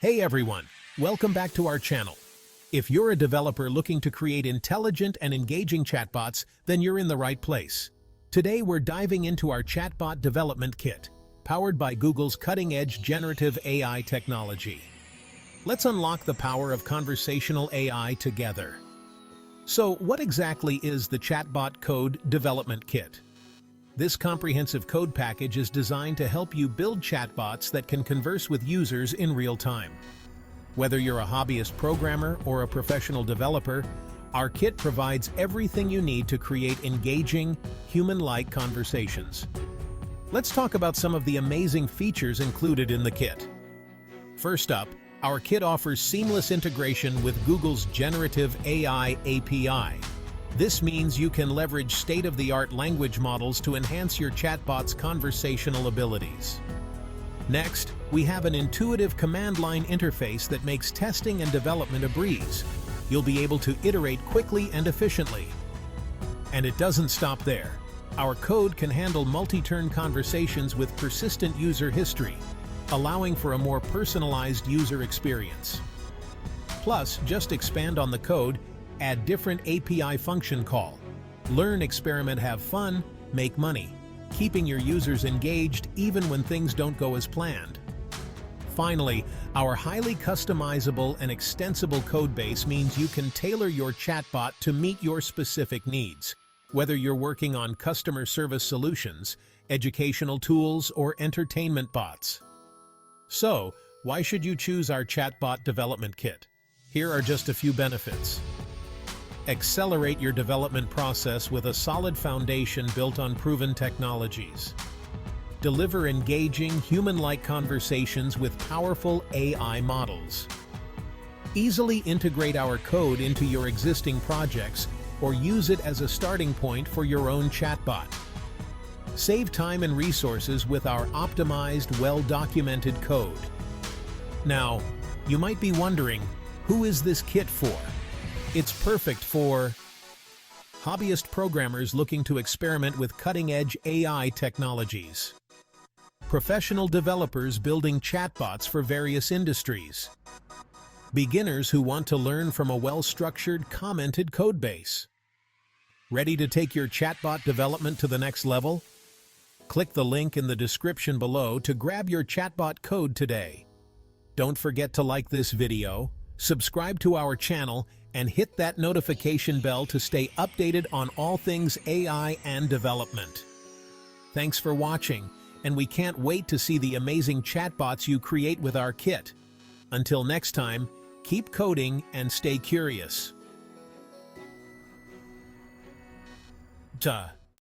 Hey everyone, welcome back to our channel. If you're a developer looking to create intelligent and engaging chatbots, then you're in the right place. Today we're diving into our Chatbot Development Kit, powered by Google's cutting-edge generative AI technology. Let's unlock the power of conversational AI together. So, what exactly is the Chatbot Code Development Kit? This comprehensive code package is designed to help you build chatbots that can converse with users in real time. Whether you're a hobbyist programmer or a professional developer, our kit provides everything you need to create engaging, human-like conversations. Let's talk about some of the amazing features included in the kit. First up, our kit offers seamless integration with Google's generative AI API. This means you can leverage state-of-the-art language models to enhance your chatbot's conversational abilities. Next, we have an intuitive command line interface that makes testing and development a breeze. You'll be able to iterate quickly and efficiently. And it doesn't stop there. Our code can handle multi-turn conversations with persistent user history, allowing for a more personalized user experience. Plus, just expand on the code, add different API function call. Learn, experiment, have fun, make money, keeping your users engaged even when things don't go as planned. Finally, our highly customizable and extensible codebase means you can tailor your chatbot to meet your specific needs, whether you're working on customer service solutions, educational tools, or entertainment bots. So, why should you choose our Chatbot Development Kit? Here are just a few benefits. Accelerate your development process with a solid foundation built on proven technologies. Deliver engaging, human-like conversations with powerful AI models. Easily integrate our code into your existing projects or use it as a starting point for your own chatbot. Save time and resources with our optimized, well-documented code. Now, you might be wondering, who is this kit for? It's perfect for hobbyist programmers looking to experiment with cutting-edge AI technologies, professional developers building chatbots for various industries, beginners who want to learn from a well-structured, commented codebase. Ready to take your chatbot development to the next level? Click the link in the description below to grab your chatbot code today. Don't forget to like this video, subscribe to our channel, and hit that notification bell to stay updated on all things AI and development. Thanks for watching, and we can't wait to see the amazing chatbots you create with our kit. Until next time, keep coding and stay curious. Duh.